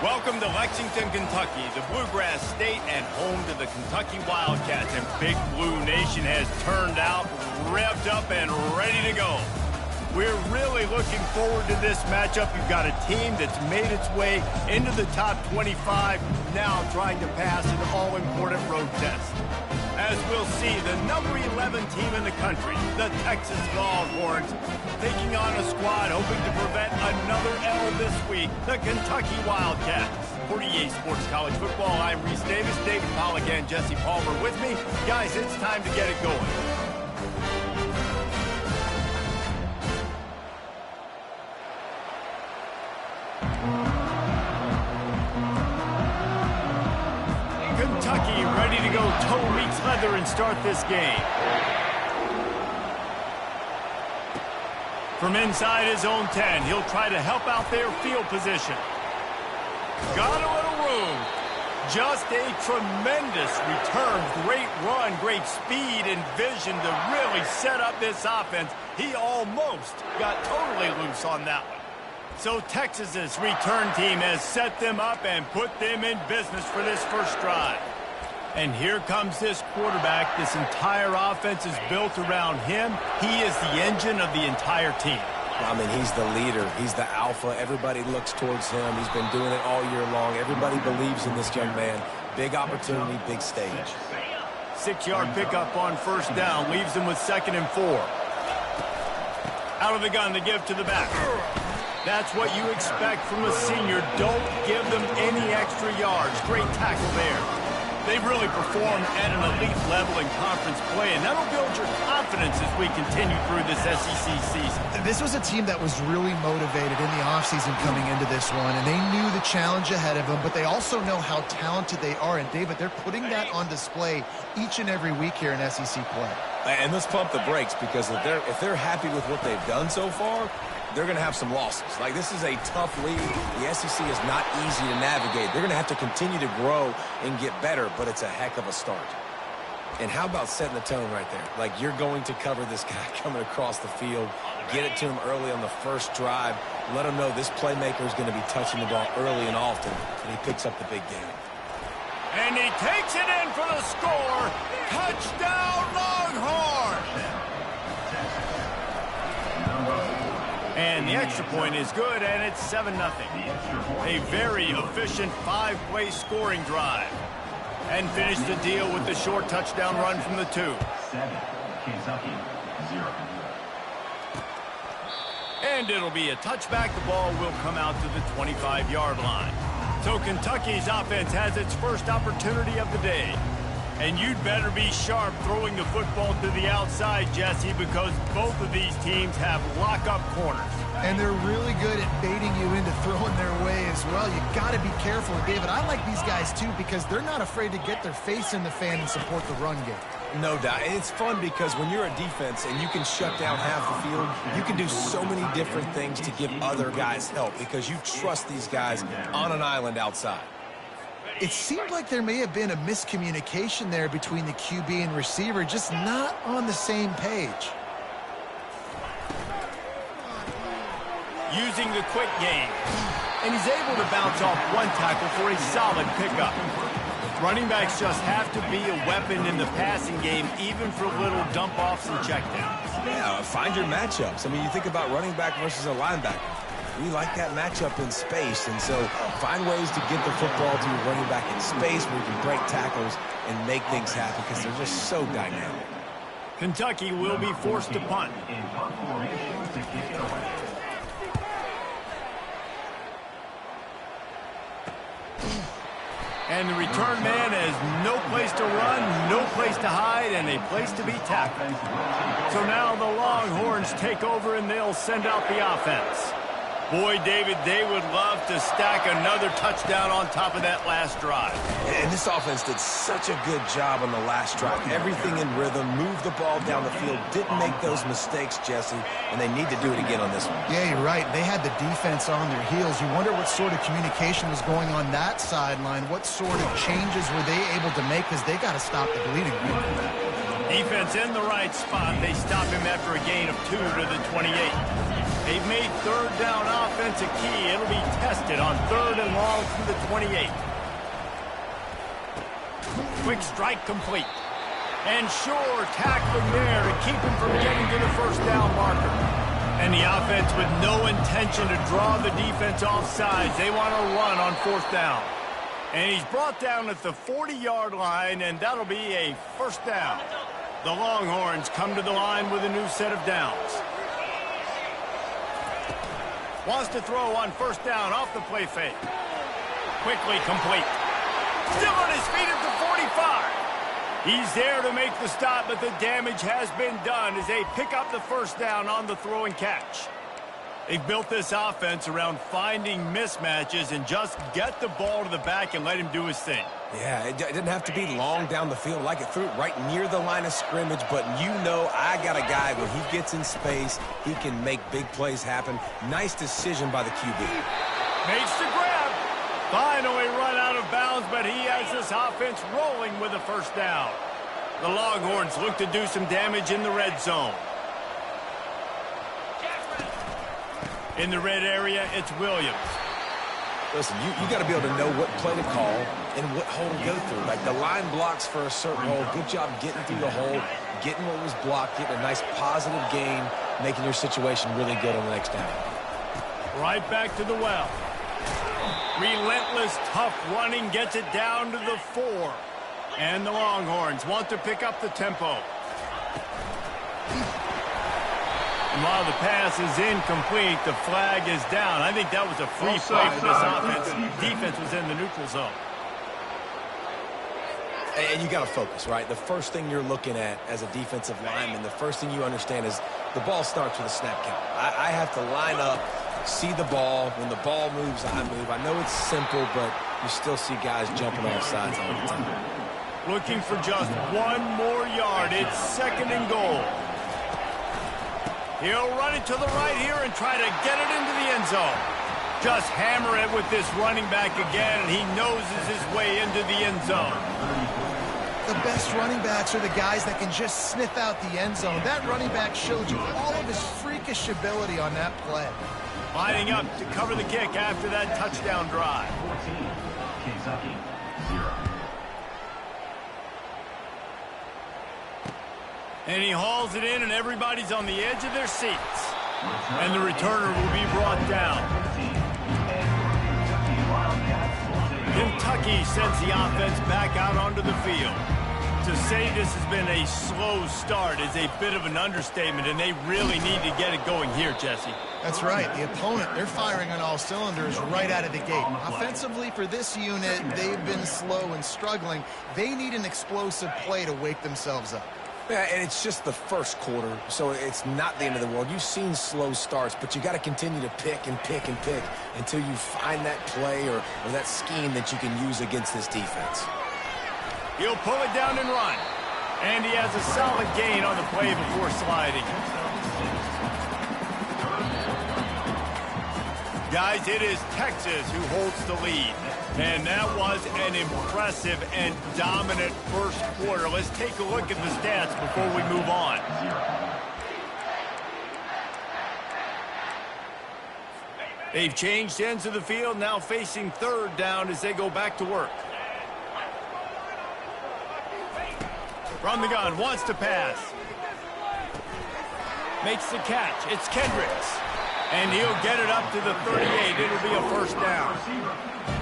Welcome to Lexington, Kentucky, the Bluegrass State and home to the Kentucky Wildcats. And Big Blue Nation has turned out, revved up, and ready to go. We're really looking forward to this matchup. You've got a team that's made its way into the top 25, now trying to pass an all-important road test. As we'll see, the number 11 team in the country, the Texas Longhorns, taking on a squad hoping to prevent another L this week, the Kentucky Wildcats. For EA Sports College Football, I'm Reese Davis, David Pollack, and Jesse Palmer with me. Guys, it's time to get it going. Kentucky ready to go toe meets leather and start this game. From inside his own 10, he'll try to help out their field position. Got a little room. Just a tremendous return. Great run, great speed and vision to really set up this offense. He almost got totally loose on that one. So Texas's return team has set them up and put them in business for this first drive. And here comes this quarterback. This entire offense is built around him. He is the engine of the entire team. I mean, he's the leader. He's the alpha. Everybody looks towards him. He's been doing it all year long. Everybody believes in this young man. Big opportunity, big stage. 6-yard pickup on first down. Leaves him with 2nd and 4. Out of the gun to give to the back. That's what you expect from a senior. Don't give them any extra yards. Great tackle there. They've really performed at an elite level in conference play, and that'll build your confidence as we continue through this SEC season. This was a team that was really motivated in the offseason coming into this one, and they knew the challenge ahead of them, but they also know how talented they are. And, David, they're putting that on display each and every week here in SEC play. And let's pump the brakes, because if they're happy with what they've done so far, they're going to have some losses. Like, this is a tough league. The SEC is not easy to navigate. They're going to have to continue to grow and get better, but it's a heck of a start. And how about setting the tone right there? Like, you're going to cover this guy coming across the field, get it to him early on the first drive, let him know this playmaker is going to be touching the ball early and often, and he picks up the big game. And he takes it in for the score. Touchdown, Longhorn! And the extra point is good, and it's 7-0. A very efficient 5-play scoring drive. And finish the deal with the short touchdown run from the 2. 7, Kentucky, 0. And it'll be a touchback. The ball will come out to the 25-yard line. So Kentucky's offense has its first opportunity of the day. And you'd better be sharp throwing the football to the outside, Jesse, because both of these teams have lock-up corners. And they're really good at baiting you into throwing their way as well. You got to be careful. And, David, I like these guys, too, because they're not afraid to get their face in the fan and support the run game. No doubt. It's fun because when you're a defense and you can shut down half the field, you can do so many different things to give other guys help because you trust these guys on an island outside. It seemed like there may have been a miscommunication there between the QB and receiver, just not on the same page. Using the quick game. And he's able to bounce off one tackle for a solid pickup. Running backs just have to be a weapon in the passing game, even for little dump-offs and checkdowns. Yeah, find your matchups. I mean, you think about running back versus a linebacker. We like that matchup in space, and so find ways to get the football to your running back in space where you can break tackles and make things happen because they're just so dynamic. Kentucky will be forced to punt. In punt formation to kick it away. And the return man has no place to run, no place to hide, and a place to be tackled. So now the Longhorns take over, and they'll send out the offense. Boy, David, they would love to stack another touchdown on top of that last drive. And this offense did such a good job on the last drive. Everything in rhythm, moved the ball down the field, didn't make those mistakes, Jesse, and they need to do it again on this one. Yeah, you're right. They had the defense on their heels. You wonder what sort of communication was going on that sideline. What sort of changes were they able to make because they got to stop the bleeding. Defense in the right spot. They stop him after a gain of 2 to the 28. They've made third down offense a key. It'll be tested on 3rd and long from the 28. Quick strike complete. And sure, tackling there to keep him from getting to the first down marker. And the offense with no intention to draw the defense off sides. They want to run on 4th down. And he's brought down at the 40-yard line, and that'll be a first down. The Longhorns come to the line with a new set of downs. Wants to throw on 1st down off the play fake. Quickly complete. Still on his feet at the 45. He's there to make the stop, but the damage has been done as they pick up the 1st down on the throw and catch. They've built this offense around finding mismatches and just get the ball to the back and let him do his thing. Yeah, it didn't have to be long down the field. Like it threw it right near the line of scrimmage, but you know I got a guy when he gets in space, he can make big plays happen. Nice decision by the QB. Makes the grab. Finally run out of bounds, but he has this offense rolling with a 1st down. The Longhorns look to do some damage in the red zone. In the red area, it's Williams. Listen, you got to be able to know what play to call and what hole to go through. Like the line blocks for a certain hole. Good job getting through the hole, getting what was blocked, getting a nice positive gain, making your situation really good on the next down. Right back to the well. Relentless, tough running gets it down to the 4. And the Longhorns want to pick up the tempo. And while the pass is incomplete, the flag is down. I think that was a free play for this offense. Defense was in the neutral zone. And you got to focus, right? The first thing you're looking at as a defensive lineman, the first thing you understand is the ball starts with a snap count. I have to line up, see the ball. When the ball moves, I move. I know it's simple, but you still see guys jumping off sides all the time. Looking for just 1 more yard. It's 2nd and goal. He'll run it to the right here and try to get it into the end zone. Just hammer it with this running back again, and he noses his way into the end zone. The best running backs are the guys that can just sniff out the end zone. That running back showed you all of his freakish ability on that play. Lining up to cover the kick after that touchdown drive. 14, Kentucky, 0. And he hauls it in, and everybody's on the edge of their seats. And the returner will be brought down. Kentucky sends the offense back out onto the field. To say this has been a slow start is a bit of an understatement, and they really need to get it going here, Jesse. That's right. The opponent, they're firing on all cylinders right out of the gate. Offensively for this unit, they've been slow and struggling. They need an explosive play to wake themselves up. Yeah, and it's just the first quarter, so it's not the end of the world. You've seen slow starts, but you got to continue to pick and pick and pick until you find that play or that scheme that you can use against this defense. He'll pull it down and run. And he has a solid gain on the play before sliding. Guys, it is Texas who holds the lead. And that was an impressive and dominant first quarter. Let's take a look at the stats before we move on. They've changed ends of the field, now facing 3rd down as they go back to work. From the gun, wants to pass. Makes the catch. It's Kendricks. And he'll get it up to the 38. It'll be a first down.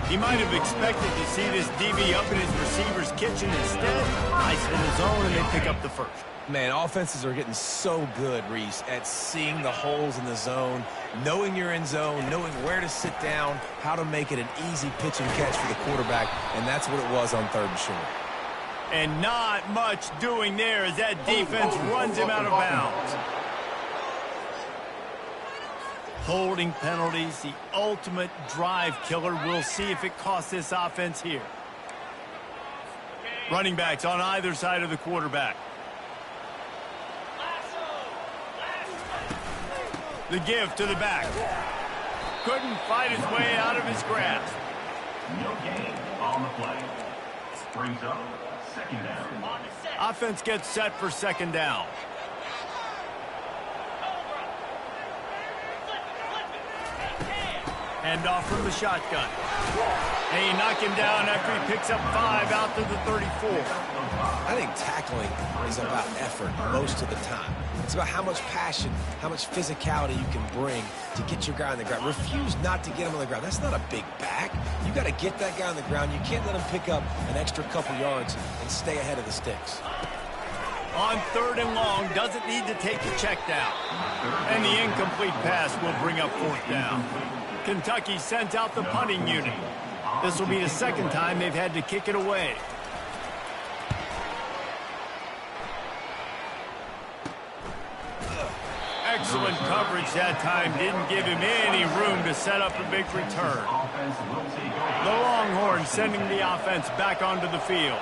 He might have expected to see this DB up in his receiver's kitchen. Instead, nice in his zone, and they pick up the first. Man, offenses are getting so good, Reese, at seeing the holes in the zone, knowing you're in zone, knowing where to sit down, how to make it an easy pitch and catch for the quarterback, and that's what it was on 3rd and short. And not much doing there as that defense runs him out of bounds. Holding penalties, the ultimate drive killer. We'll see if it costs this offense here. Running backs on either side of the quarterback. The give to the back. Couldn't fight his way out of his grasp. No gain on the play. Brings up Second down. Offense gets set for second down. Hand off from the shotgun. And he knocked him down after he picks up 5 out to the 34. I think tackling is about effort most of the time. It's about how much passion, how much physicality you can bring to get your guy on the ground. Refuse not to get him on the ground. That's not a big back. You got to get that guy on the ground. You can't let him pick up an extra couple yards and stay ahead of the sticks. On 3rd and long, doesn't need to take the check down. And the incomplete pass will bring up 4th down. Kentucky sends out the punting unit. This will be the second time they've had to kick it away. Excellent coverage that time. Didn't give him any room to set up a big return. The Longhorns sending the offense back onto the field.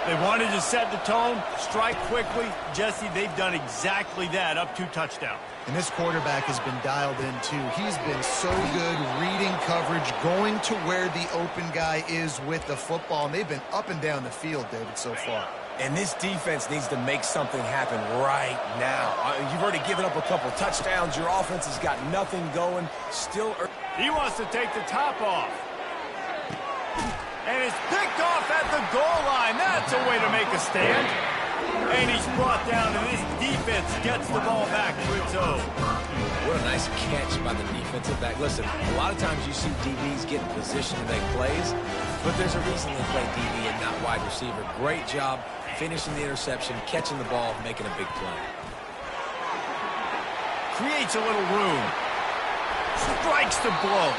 They wanted to set the tone, strike quickly. Jesse, they've done exactly that, up 2 touchdowns. And this quarterback has been dialed in, too. He's been so good reading coverage, going to where the open guy is with the football. And they've been up and down the field, David, so far. And this defense needs to make something happen right now. You've already given up a couple touchdowns. Your offense has got nothing going. Still, he wants to take the top off. And it's picked off at the goal line. That's a way to make a stand. And he's brought down, and this defense gets the ball back to its own. What a nice catch by the defensive back. Listen, a lot of times you see DBs get in position to make plays, but there's a reason they play DB and not wide receiver. Great job finishing the interception, catching the ball, making a big play. Creates a little room. Strikes the blow.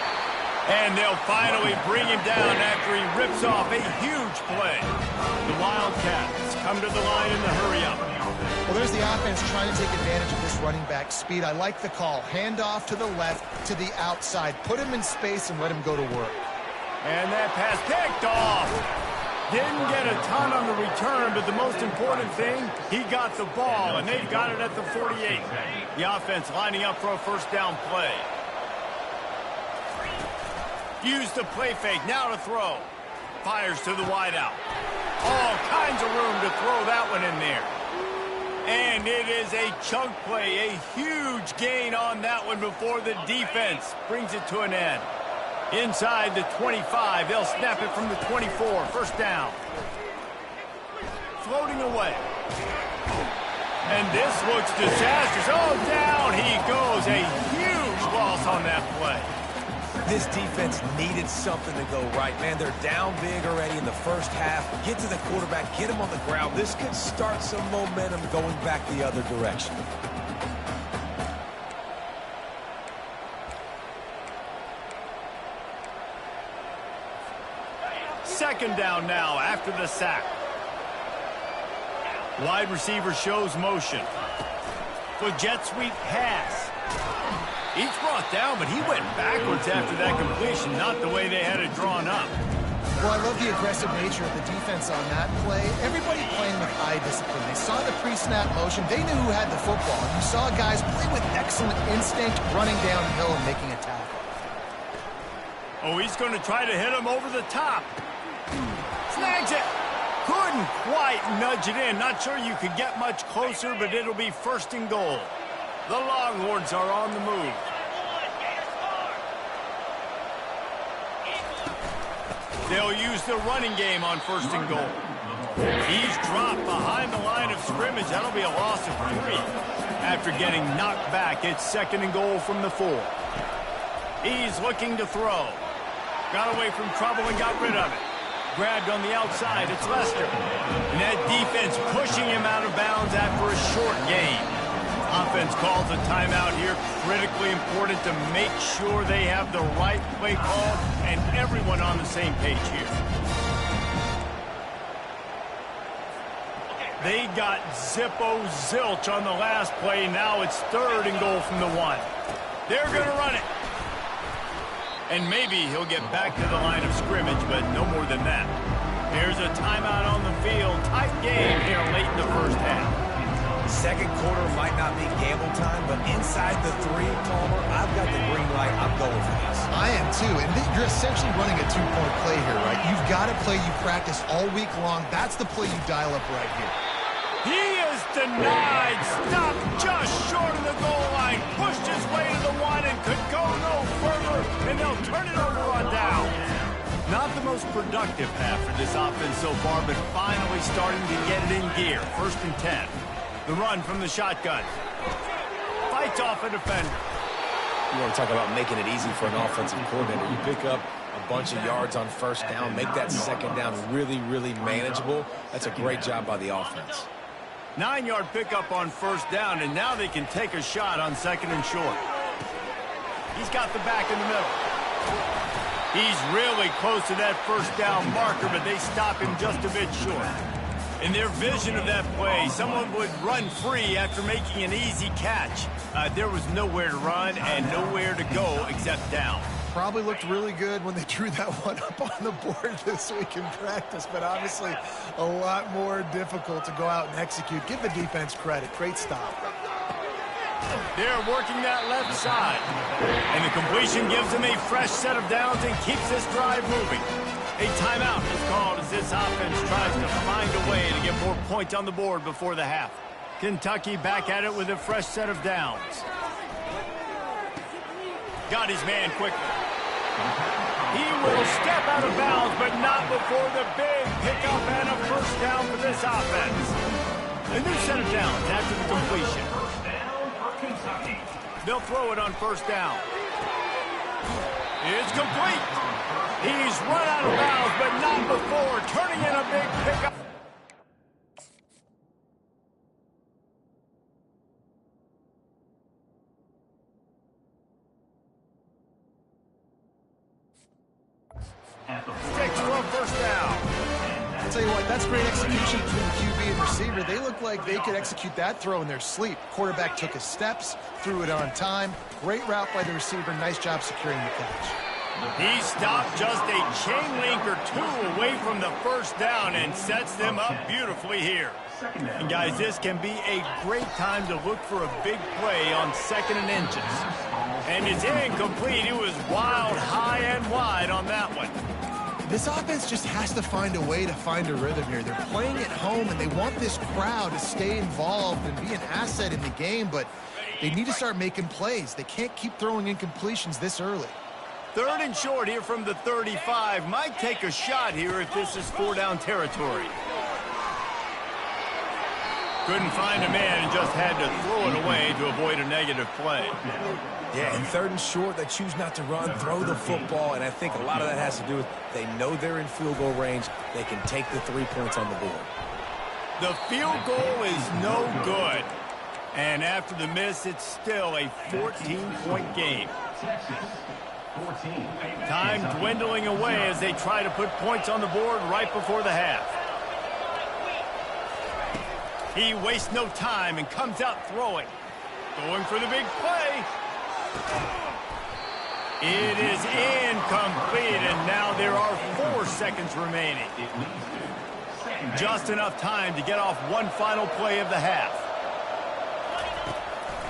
And they'll finally bring him down after he rips off a huge play. The Wildcats come to the line in the hurry-up. Well, there's the offense trying to take advantage of this running back speed. I like the call. Hand off to the left, to the outside. Put him in space and let him go to work. And that pass picked off. Didn't get a ton on the return, but the most important thing, he got the ball, and they've got it at the 48. The offense lining up for a first down play. Use the play fake, now to throw. Fires to the wideout. All kinds of room to throw that one in there. And it is a chunk play, a huge gain on that one before the defense brings it to an end. Inside the 25, they'll snap it from the 24, first down. Floating away. And this looks disastrous. Oh, down he goes. A huge loss on that play. This defense needed something to go right, man. They're down big already in the first half. Get to the quarterback, get him on the ground. This could start some momentum going back the other direction. Second down now after the sack. Wide receiver shows motion. The jet sweep pass. He's brought down, but he went backwards after that completion, not the way they had it drawn up. Well, I love the aggressive nature of the defense on that play. Everybody playing with eye discipline. They saw the pre-snap motion. They knew who had the football. You saw guys play with excellent instinct, running downhill and making a tackle. Oh, he's going to try to hit him over the top. Snags it. Couldn't quite nudge it in. Not sure you could get much closer, but it'll be first and goal. The Longhorns are on the move. They'll use the running game on first and goal. He's dropped behind the line of scrimmage. That'll be a loss of 3. After getting knocked back, it's second and goal from the 4. He's looking to throw. Got away from trouble and got rid of it. Grabbed on the outside, it's Lester. And that defense pushing him out of bounds after a short gain. Offense calls a timeout here. Critically important to make sure they have the right play call and everyone on the same page here. They got zilch on the last play. Now it's third and goal from the 1. They're going to run it. And maybe he'll get back to the line of scrimmage, but no more than that. Here's a timeout on the field. Tight game here late in the first half. Second quarter might not be gamble time, but inside the 3, Palmer, I've got the green light. I'm going for this. I am too, and you're essentially running a 2-point play here, right? You've got a play you practice all week long. That's the play you dial up right here. He is denied. Stopped just short of the goal line. Pushed his way to the 1 and could go no further, and they'll turn it over on down. Not the most productive half for this offense so far, but finally starting to get it in gear. 1st and 10. The run from the shotgun. Fights off a defender. You want to talk about making it easy for an offensive coordinator. You pick up a bunch of yards on 1st down, make that 2nd down really, really manageable. That's a great job by the offense. 9-yard pickup on 1st down, and now they can take a shot on 2nd and short. He's got the back in the middle. He's really close to that 1st down marker, but they stop him just a bit short. In their vision of that play, someone would run free after making an easy catch. There was nowhere to run and nowhere to go except down. Probably looked really good when they drew that one up on the board this week in practice, but obviously a lot more difficult to go out and execute. Give the defense credit. Great stop. They're working that left side. And the completion gives them a fresh set of downs and keeps this drive moving. A timeout is called as this offense tries to find a way to get more points on the board before the half. Kentucky back at it with a fresh set of downs. Got his man quickly. He will step out of bounds, but not before the big pickup and a 1st down for this offense. A new set of downs after the completion. They'll throw it on 1st down. It's complete. He's run out of bounds, but not before turning in a big pickup. Six for 1st down. I'll tell you what, that's great execution between the QB and receiver. They look like they could execute that throw in their sleep. Quarterback took his steps, threw it on time. Great route by the receiver. Nice job securing the catch. He stopped just a chain link or 2 away from the 1st down and sets them up beautifully here. And guys, this can be a great time to look for a big play on 2nd and inches. And it's incomplete. It was wild, high and wide on that one. This offense just has to find a way to find a rhythm here. They're playing at home, and they want this crowd to stay involved and be an asset in the game, but they need to start making plays. They can't keep throwing incompletions this early. 3rd and short here from the 35. Might take a shot here if this is 4-down territory. Couldn't find a man and just had to throw it away to avoid a negative play. Yeah, and 3rd and short, they choose not to run, throw the football, and I think a lot of that has to do with they know they're in field goal range. They can take the 3 points on the board. The field goal is no good. And after the miss, it's still a 14-point game. Time dwindling away as they try to put points on the board right before the half. He wastes no time and comes out throwing. Going for the big play. It is incomplete, and now there are 4 seconds remaining. Just enough time to get off one final play of the half.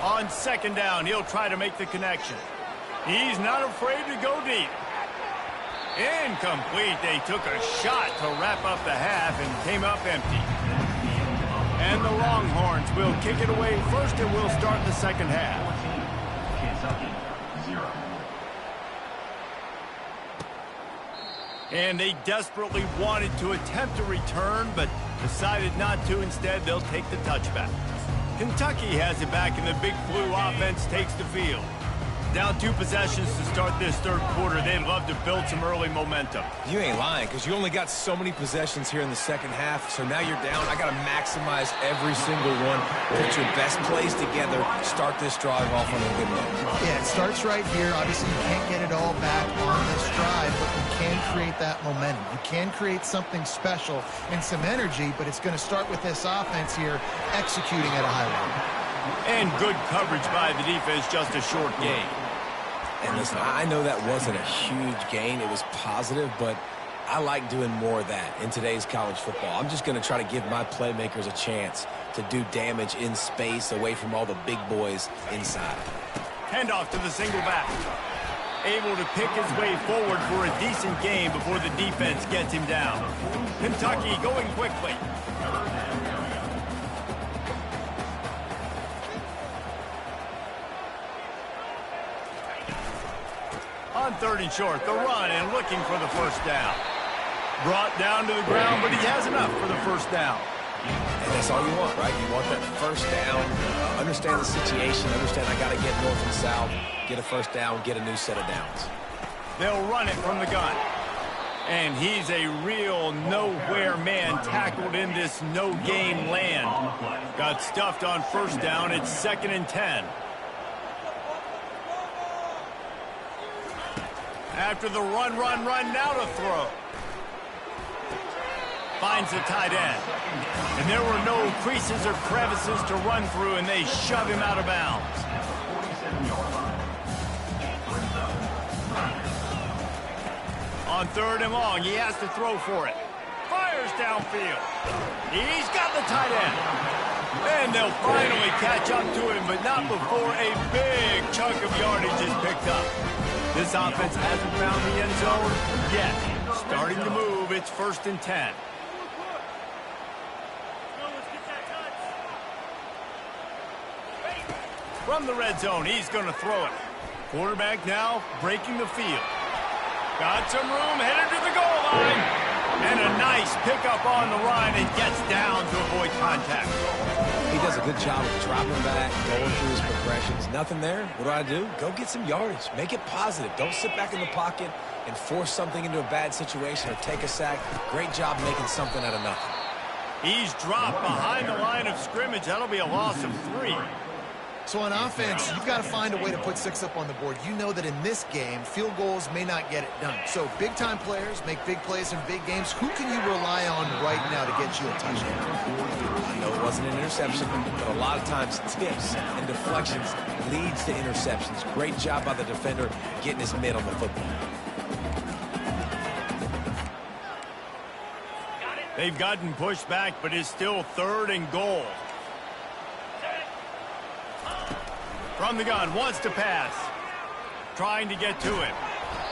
On 2nd down, he'll try to make the connection. He's not afraid to go deep. Incomplete. They took a shot to wrap up the half and came up empty. And the Longhorns will kick it away first, and we'll start the 2nd half. Kentucky, 0. And they desperately wanted to attempt a return, but decided not to. Instead, they'll take the touchback. Kentucky has it back, and the Big Blue offense takes the field. Down 2 possessions to start this 3rd quarter. They'd love to build some early momentum. You ain't lying, because you only got so many possessions here in the 2nd half, so now you're down. I got to maximize every single one. Put your best plays together. Start this drive off on a good note. Yeah, it starts right here. Obviously, you can't get it all back on this drive, but you can create that momentum. You can create something special and some energy, but it's going to start with this offense here executing at a high level. And good coverage by the defense, just a short gain. And listen, I know that wasn't a huge gain. It was positive, but I like doing more of that in today's college football. I'm just going to try to give my playmakers a chance to do damage in space away from all the big boys inside. Handoff to the single back. Able to pick his way forward for a decent game before the defense gets him down. Kentucky going quickly. On 3rd and short, the run and looking for the first down. Brought down to the ground, but he has enough for the first down. And that's all you want, right? You want that first down, understand the situation, understand I got to get north and south, get a first down, get a new set of downs. They'll run it from the gun. And he's a real nowhere man tackled in this no-gain land. Got stuffed on first down. It's 2nd and 10. After the run, now to throw. Finds the tight end. And there were no creases or crevices to run through, and they shove him out of bounds. On 3rd and long, he has to throw for it. Fires downfield. He's got the tight end. And they'll finally catch up to him, but not before a big chunk of yardage is picked up. This offense hasn't found the end zone yet. Starting to move, it's 1st and 10. From the red zone, he's going to throw it. Quarterback now breaking the field. Got some room, headed to the goal line. And a nice pickup on the line and gets down to avoid contact. He does a good job of dropping back, going through his progressions. Nothing there. What do? Go get some yardage. Make it positive. Don't sit back in the pocket and force something into a bad situation or take a sack. Great job making something out of nothing. He's dropped behind the line of scrimmage. That'll be a loss of 3. So on offense, you've got to find a way to put 6 up on the board. You know that in this game, field goals may not get it done. So big-time players make big plays in big games. Who can you rely on right now to get you a touchdown? I know it wasn't an interception, but a lot of times tips and deflections leads to interceptions. Great job by the defender getting his mitt on the football. They've gotten pushed back, but it's still 3rd and goal. From the gun, wants to pass. Trying to get to him.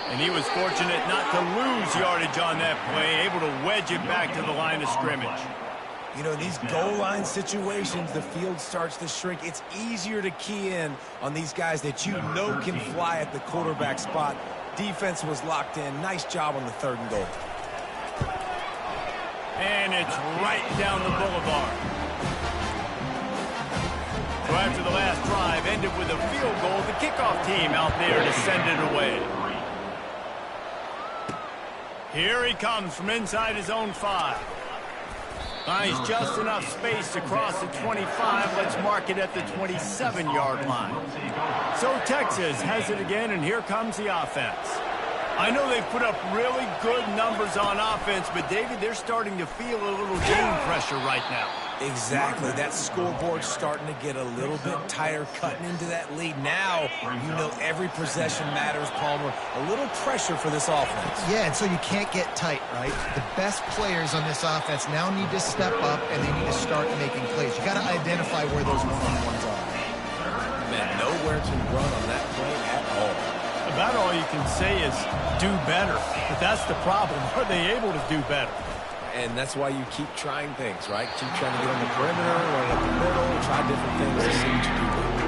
And he was fortunate not to lose yardage on that play, able to wedge it back to the line of scrimmage. You know, these goal line situations, the field starts to shrink. It's easier to key in on these guys that you know can fly at the quarterback spot. Defense was locked in. Nice job on the 3rd and goal. And it's right down the boulevard. So after the last drive ended with a field goal, the kickoff team out there to send it away. Here he comes from inside his own 5. Finds just enough space to cross the 25. Let's mark it at the 27-yard line. So Texas has it again, and here comes the offense. I know they've put up really good numbers on offense, but, David, they're starting to feel a little game pressure right now. Exactly. That scoreboard's starting to get a little bit tighter, cutting into that lead. Now, you know every possession matters, Palmer. A little pressure for this offense. Yeah, and so you can't get tight, right? The best players on this offense now need to step up, and they need to start making plays. You got to identify where those one-on-ones are. Man, nowhere to run on that play at all. About all you can say is do better. But that's the problem. Are they able to do better? And that's why you keep trying things, right? Keep trying to get on the perimeter, run up the middle, try different things to see what you can do.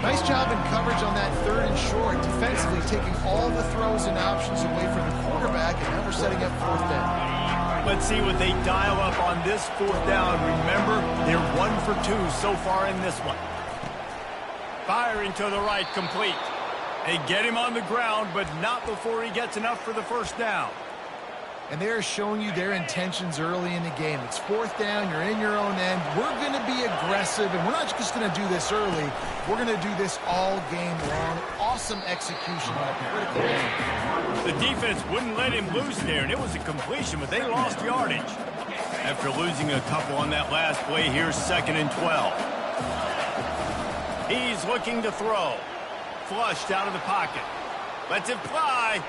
Nice job in coverage on that 3rd and short, defensively taking all the throws and options away from the quarterback, and now we're setting up 4th down. Let's see what they dial up on this 4th down. Remember, they're 1 for 2 so far in this one. Firing to the right, complete. They get him on the ground, but not before he gets enough for the first down. And they're showing you their intentions early in the game. It's 4th down, you're in your own end. We're going to be aggressive, and we're not just going to do this early. We're going to do this all game long. Awesome execution on a critical game. The defense wouldn't let him loose there, and it was a completion, but they lost yardage. After losing a couple on that last play, here's 2nd and 12. He's looking to throw. Flushed out of the pocket. Lets it fly.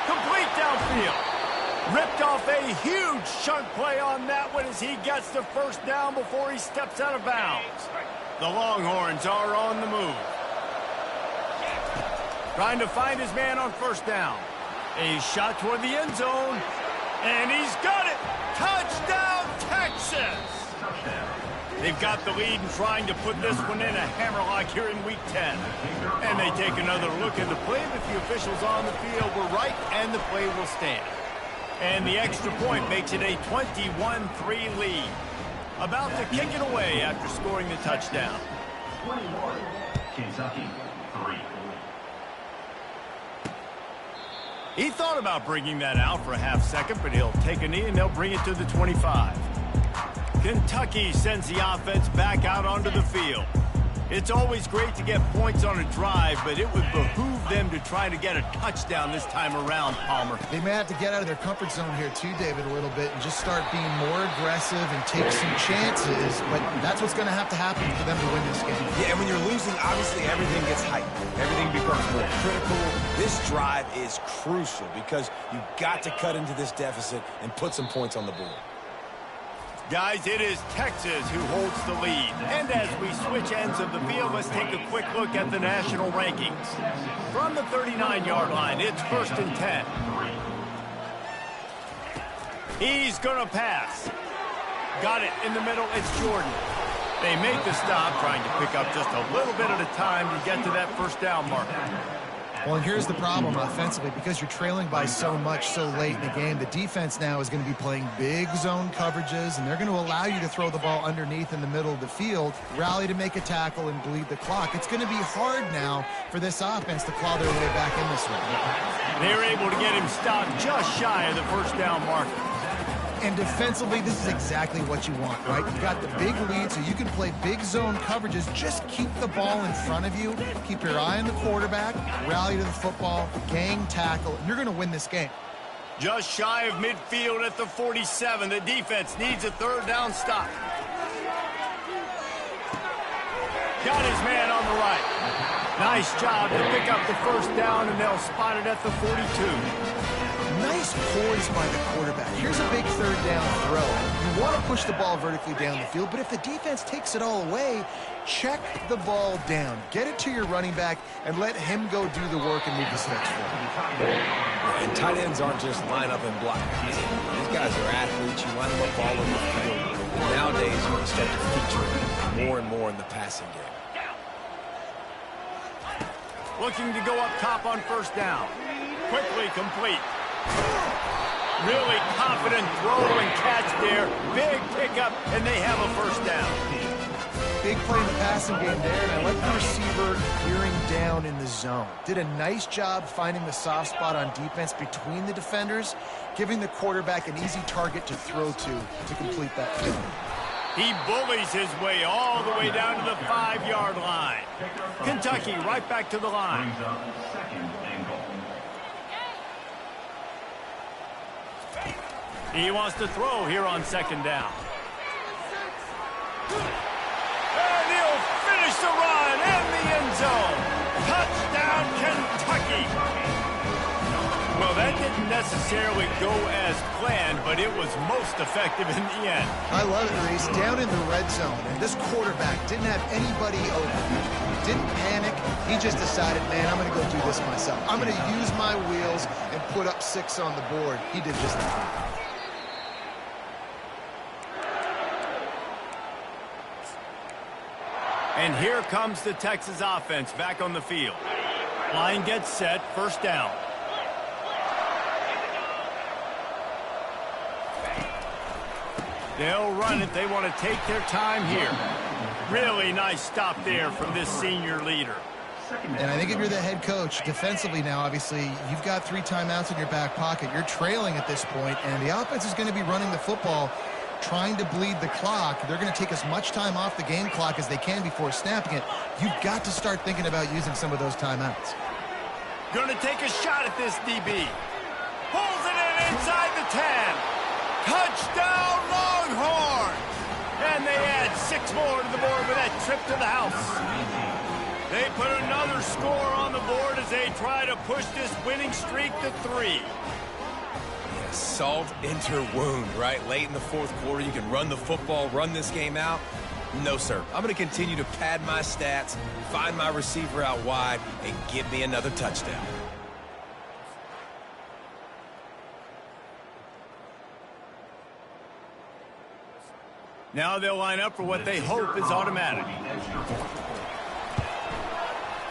Complete downfield. Ripped off a huge chunk play on that one as he gets the first down before he steps out of bounds. The Longhorns are on the move. Trying to find his man on first down. A shot toward the end zone. And he's got it! Touchdown, Texas! They've got the lead and trying to put this one in a hammerlock here in Week 10. And they take another look at the play, but the officials on the field were right, and the play will stand. And the extra point makes it a 21-3 lead. About to kick it away after scoring the touchdown. 21, Kentucky, 3. He thought about bringing that out for a half second, but he'll take a knee and they'll bring it to the 25. Kentucky sends the offense back out onto the field. It's always great to get points on a drive, but it would behoove them to try to get a touchdown this time around, Palmer. They may have to get out of their comfort zone here too, David, a little bit and just start being more aggressive and take some chances, but that's what's going to have to happen for them to win this game. Yeah, and when you're losing, obviously everything gets heightened. Everything becomes more critical. This drive is crucial because you've got to cut into this deficit and put some points on the board. Guys, it is Texas who holds the lead. And as we switch ends of the field, let's take a quick look at the national rankings. From the 39-yard line, it's 1st and 10. He's going to pass. Got it in the middle. It's Jordan. They make the stop, trying to pick up just a little bit at a time to get to that first down marker. Well, and here's the problem offensively. Because you're trailing by so much so late in the game, the defense now is going to be playing big zone coverages, and they're going to allow you to throw the ball underneath in the middle of the field, rally to make a tackle, and bleed the clock. It's going to be hard now for this offense to claw their way back in this one. They're able to get him stopped just shy of the first down marker. And defensively, this is exactly what you want, right? You've got the big lead, so you can play big zone coverages. Just keep the ball in front of you. Keep your eye on the quarterback. Rally to the football. Gang tackle. And you're going to win this game. Just shy of midfield at the 47. The defense needs a third down stop. Got his man on the right. Nice job to pick up the first down, and they'll spot it at the 42. Nice poise by the quarterback. Here's a big third down throw. You want to push the ball vertically down the field, but if the defense takes it all away, check the ball down. Get it to your running back and let him go do the work and move the sticks for you. And tight ends aren't just line up and block. These guys are athletes. You line them up all over the field. And nowadays, you can start to feature more and more in the passing game. Looking to go up top on first down. Quickly complete. Really confident throw and catch there. Big pickup, and they have a first down. Big play in the passing game there, and I like the receiver gearing down in the zone. Did a nice job finding the soft spot on defense between the defenders, giving the quarterback an easy target to throw to complete that field. He bullies his way all the way down to the 5-yard line. Kentucky right back to the line. Brings up 2nd and goal. He wants to throw here on 2nd down. And he'll finish the run in the end zone. Touchdown, Kentucky. Well, that didn't necessarily go as planned, but it was most effective in the end. I love it, Reese. Down in the red zone, and this quarterback didn't have anybody open. Didn't panic. He just decided, man, I'm going to go do this myself. I'm going to use my wheels and put up 6 on the board. He did just that. And here comes the Texas offense back on the field. Line gets set, first down. They'll run it. They want to take their time here. Really nice stop there from this senior leader. And I think if you're the head coach, defensively now, obviously, you've got 3 timeouts in your back pocket. You're trailing at this point, and the offense is going to be running the football, trying to bleed the clock. They're going to take as much time off the game clock as they can before snapping it. You've got to start thinking about using some of those timeouts. Going to take a shot at this DB. Pulls it in inside the 10. Touchdown, Longhorn! And they add 6 more to the board with that trip to the house. They put another score on the board as they try to push this winning streak to 3. Salt into wound, right? Late in the fourth quarter, you can run the football, run this game out. No, sir. I'm going to continue to pad my stats, find my receiver out wide, and give me another touchdown. Now they'll line up for what they hope is automatic.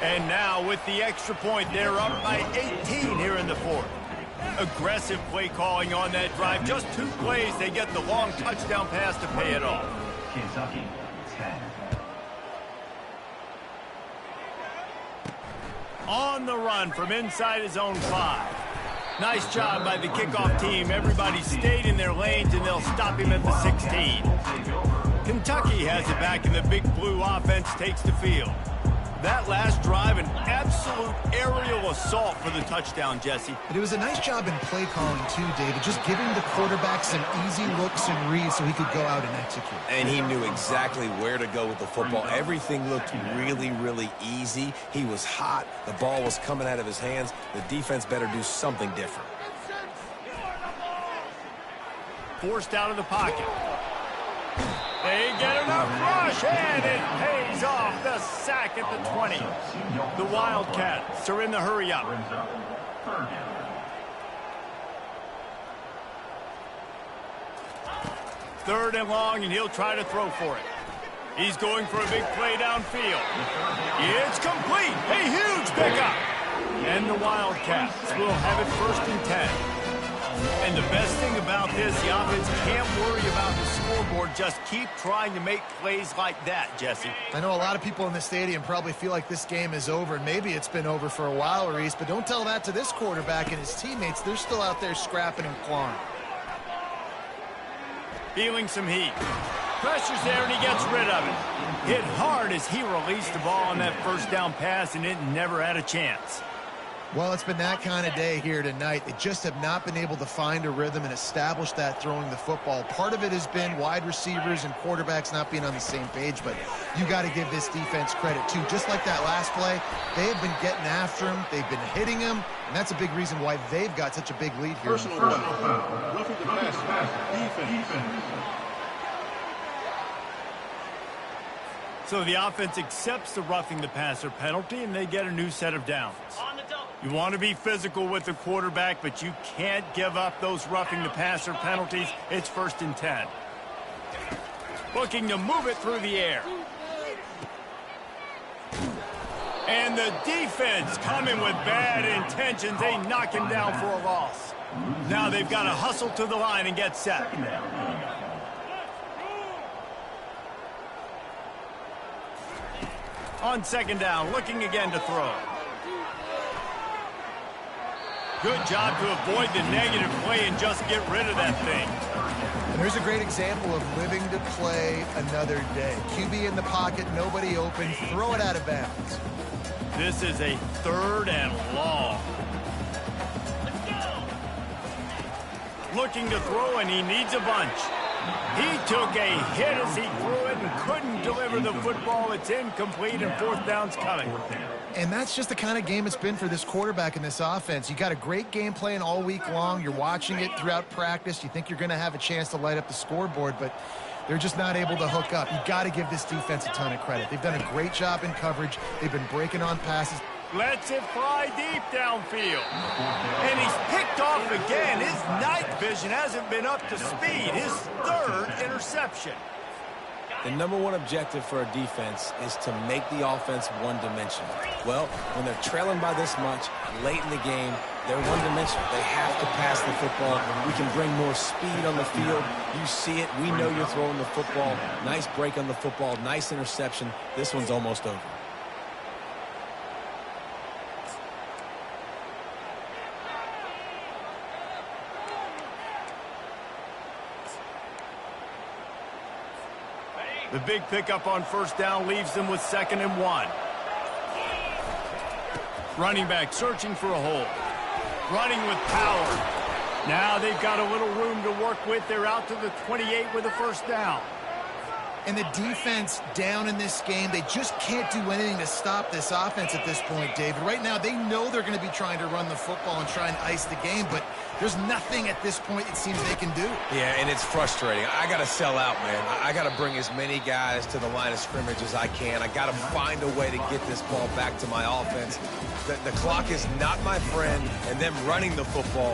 And now with the extra point, they're up by 18 here in the fourth. Aggressive play calling on that drive. Just 2 plays, they get the long touchdown pass to pay it off. Kentucky, 10. On the run from inside his own 5. Nice job by the kickoff team. Everybody stayed in their lanes, and they'll stop him at the 16. Kentucky has it back, and the Big Blue offense takes the field. That last drive, an absolute aerial assault for the touchdown, Jesse. But it was a nice job in play calling, too, David, just giving the quarterback some easy looks and reads so he could go out and execute. And he knew exactly where to go with the football. Everything looked really, really easy. He was hot. The ball was coming out of his hands. The defense better do something different. Forced out of the pocket. They get enough rush, and it pays off. The sack at the 20. The Wildcats are in the hurry-up. Third and long, and he'll try to throw for it. He's going for a big play downfield. It's complete. A huge pickup. And the Wildcats will have it 1st and 10. And the best thing about this, the offense can't worry about the scoreboard. Just keep trying to make plays like that, Jesse. I know a lot of people in the stadium probably feel like this game is over. Maybe it's been over for a while, Reese, but don't tell that to this quarterback and his teammates. They're still out there scrapping and clawing. Feeling some heat. Pressure's there, and he gets rid of it. Hit hard as he released the ball on that 1st down pass, and it never had a chance. Well, it's been that kind of day here tonight. They just have not been able to find a rhythm and establish that throwing the football. Part of it has been wide receivers and quarterbacks not being on the same page, but you got to give this defense credit, too. Just like that last play, they have been getting after him. They've been hitting him, and that's a big reason why they've got such a big lead here. Personal foul. Roughing the passer. Defense. So the offense accepts the roughing the passer penalty, and they get a new set of downs. You want to be physical with the quarterback, but you can't give up those roughing the passer penalties. It's 1st and 10. Looking to move it through the air. And the defense coming with bad intentions. They knock him down for a loss. Now they've got to hustle to the line and get set. On 2nd down, looking again to throw. Good job to avoid the negative play and just get rid of that thing. And there's a great example of living to play another day. QB in the pocket, nobody open, throw it out of bounds. This is a 3rd and long. Looking to throw, and he needs a bunch. He took a hit as he threw it and couldn't deliver the football. It's incomplete, and 4th down's coming. And that's just the kind of game it's been for this quarterback in this offense. You got a great game plan all week long. You're watching it throughout practice. You think you're going to have a chance to light up the scoreboard, but they're just not able to hook up. You got to give this defense a ton of credit. They've done a great job in coverage. They've been breaking on passes. Lets it fly deep downfield. And he's picked off again. His night vision hasn't been up to speed. His 3rd interception. The #1 objective for a defense is to make the offense one-dimensional. Well, when they're trailing by this much, late in the game, they're one-dimensional. They have to pass the football. We can bring more speed on the field. You see it. We know you're throwing the football. Nice break on the football. Nice interception. This one's almost over. The big pickup on 1st down leaves them with 2nd and 1. Running back searching for a hole. Running with power. Now they've got a little room to work with. They're out to the 28 with a 1st down. And the defense down in this game, they just can't do anything to stop this offense at this point, David. Right now, they know they're going to be trying to run the football and try and ice the game, but there's nothing at this point it seems they can do. Yeah, and it's frustrating. I got to sell out, man. I got to bring as many guys to the line of scrimmage as I can. I got to find a way to get this ball back to my offense. The clock is not my friend, and them running the football